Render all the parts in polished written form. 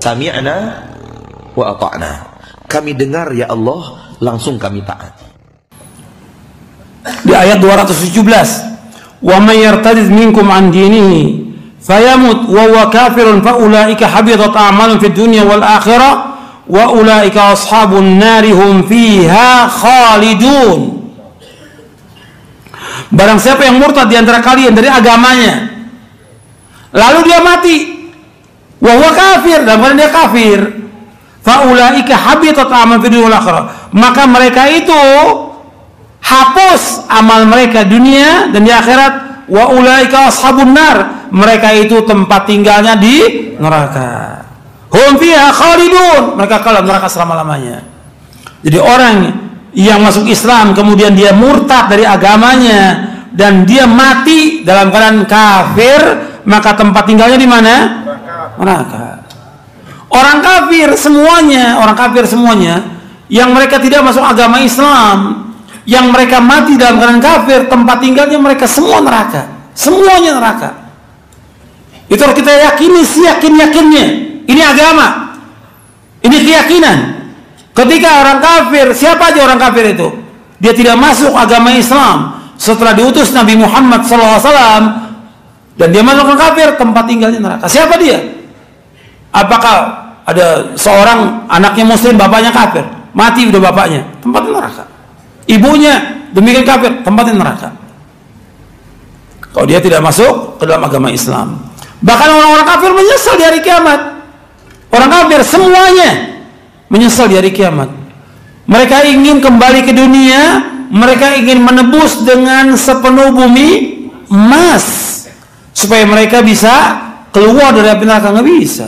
Sami'na wa ata'na. Kami dengar ya Allah, langsung kami taat. Di ayat 217, wa may yartadid minkum an dinihi fayamut wa huwa kafirun fa ulaika habitat a'malun fid dunya wal akhirah wa ulaika ashabun nari hum fiha khalidun. Barang siapa yang murtad di antara kalian dari agamanya, lalu dia mati, wa huwa kafir, dan kemudian dia kafir, fa ulaika habitat a'malun fid dunya wal akhirah, maka mereka itu hapus amal mereka dunia dan di akhirat, wa ulaika ashabun nar, mereka itu tempat tinggalnya di neraka. Hum fiha khalidun, mereka kekal neraka selama-lamanya. Jadi orang yang masuk Islam kemudian dia murtad dari agamanya dan dia mati dalam keadaan kafir, maka tempat tinggalnya di mana? Neraka. Orang kafir semuanya yang mereka tidak masuk agama Islam, yang mereka mati dalam keadaan kafir, tempat tinggalnya mereka semua neraka. Semuanya neraka. Itu harus kita yakini, yakinnya. Ini agama. Ini keyakinan. Ketika orang kafir, siapa aja orang kafir itu, dia tidak masuk agama Islam setelah diutus Nabi Muhammad SAW dan dia masuk ke kafir, tempat tinggalnya neraka. Siapa dia? Apakah ada seorang anaknya muslim, bapaknya kafir, mati udah bapaknya, tempatnya neraka. Ibunya demikian kafir, tempatnya neraka. Kalau dia tidak masuk ke dalam agama Islam. Bahkan orang-orang kafir menyesal di hari kiamat. Orang kafir semuanya menyesal di hari kiamat. Mereka ingin kembali ke dunia, mereka ingin menebus dengan sepenuh bumi emas supaya mereka bisa keluar dari api neraka. Nggak bisa.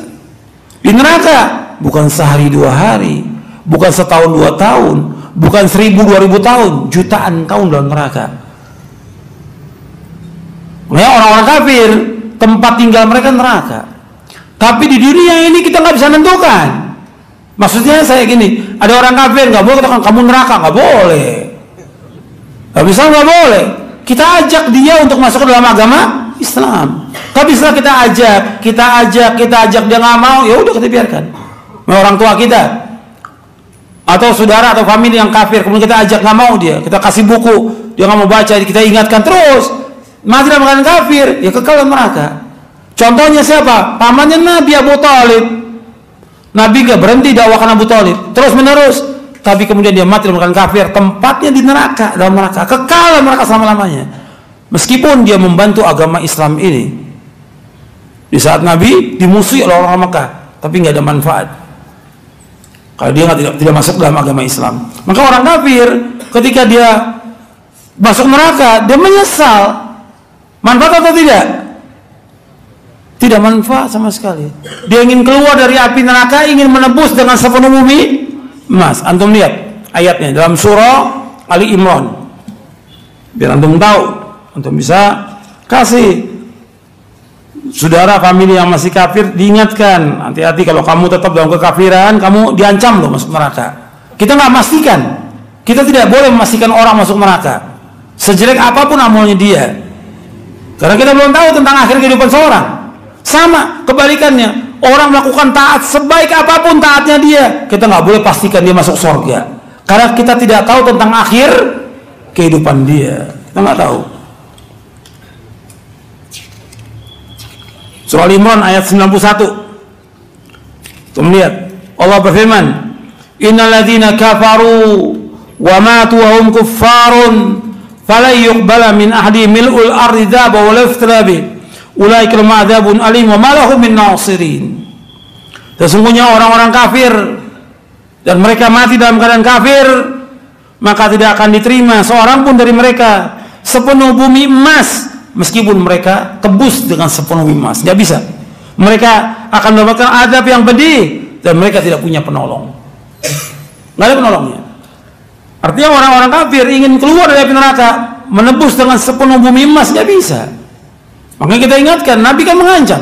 Di neraka bukan sehari 2 hari, bukan setahun 2 tahun, bukan 1000-2000 tahun, jutaan tahun dalam neraka. Nah, orang-orang kafir tempat tinggal mereka neraka. Tapi di dunia ini kita nggak bisa menentukan. Maksudnya saya gini, ada orang kafir nggak boleh katakan kamu neraka, nggak boleh. Nggak bisa, nggak boleh. Kita ajak dia untuk masuk ke dalam agama Islam. Tapi setelah kita ajak dia nggak mau, ya udah kita biarkan. Nah, orang tua kita atau saudara atau famili yang kafir, kemudian kita ajak nggak mau dia, kita kasih buku, dia nggak mau baca, kita ingatkan terus, mati dalam keadaan kafir, ya kekal dalam neraka. Contohnya siapa? Pamannya Nabi Abu Thalib. Nabi nggak berhenti dakwakan Abu Thalib, terus menerus, tapi kemudian dia mati dalam keadaan kafir, tempatnya di neraka, dalam neraka, kekal dalam neraka selama-lamanya. Meskipun dia membantu agama Islam ini di saat Nabi dimusuhi oleh orang Mekah, tapi nggak ada manfaat kalau dia tidak masuk dalam agama Islam. Maka orang kafir ketika dia masuk neraka, dia menyesal. Manfaat atau tidak? Tidak manfaat sama sekali. Dia ingin keluar dari api neraka, ingin menebus dengan sepenuh bumi emas. Antum lihat ayatnya dalam surah Ali Imran, biar antum tahu, antum bisa kasih saudara famili yang masih kafir diingatkan, hati-hati kalau kamu tetap dalam kekafiran, kamu diancam loh masuk neraka. Kita nggak memastikan, kita tidak boleh memastikan orang masuk neraka sejelek apapun amalnya dia, karena kita belum tahu tentang akhir kehidupan seorang. Sama kebalikannya, orang melakukan taat sebaik apapun taatnya dia, kita nggak boleh pastikan dia masuk surga, karena kita tidak tahu tentang akhir kehidupan dia, kita nggak tahu. Surah Al-Imran ayat 91. Tuh lihat, Allah berfirman, innal ladzina kafaru wa matu wa hum kuffarun falan yuqbala min ahdi mil'ul ardi dzaba wa la iftirabi ulaika lahum adzabun alim wa ma lahum min nasirin. Sesungguhnya orang-orang kafir dan mereka mati dalam keadaan kafir, maka tidak akan diterima seorang pun dari mereka sepenuh bumi emas, meskipun mereka tebus dengan sepenuh emas, nggak bisa. Mereka akan mendapatkan azab yang pedih dan mereka tidak punya penolong, nggak ada penolongnya. Artinya orang-orang kafir ingin keluar dari api neraka, menebus dengan sepenuh bumi emas, nggak bisa. Makanya kita ingatkan, Nabi kan mengancam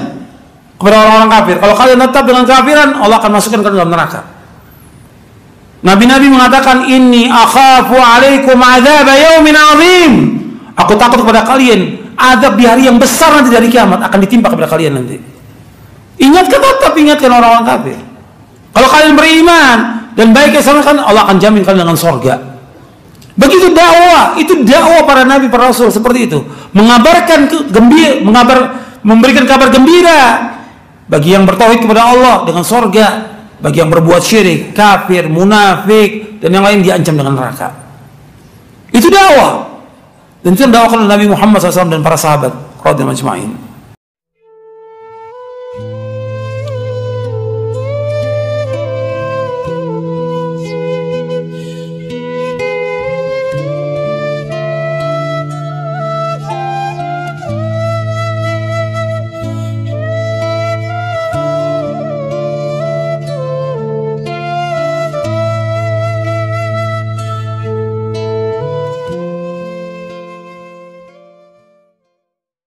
kepada orang-orang kafir, kalau kalian tetap dengan kafiran, Allah akan masukkan ke dalam neraka. Nabi-nabi mengatakan, inni akhafu alaikum adzab yaumin azim. Aku takut kepada kalian azab di hari yang besar nanti dari kiamat akan ditimpa kepada kalian nanti. Ingatkan, tetap ingatkan orang-orang kafir. Kalau kalian beriman dan baik sama kan, Allah akan jamin kalian dengan surga. Begitu dakwah, itu dakwah para nabi, para rasul seperti itu. Mengabarkan memberikan kabar gembira bagi yang bertauhid kepada Allah dengan surga, bagi yang berbuat syirik, kafir, munafik dan yang lain diancam dengan neraka. Itu dakwah. Dan itu dakwah Nabi Muhammad SAW dan para sahabat radhiyallahu anhum.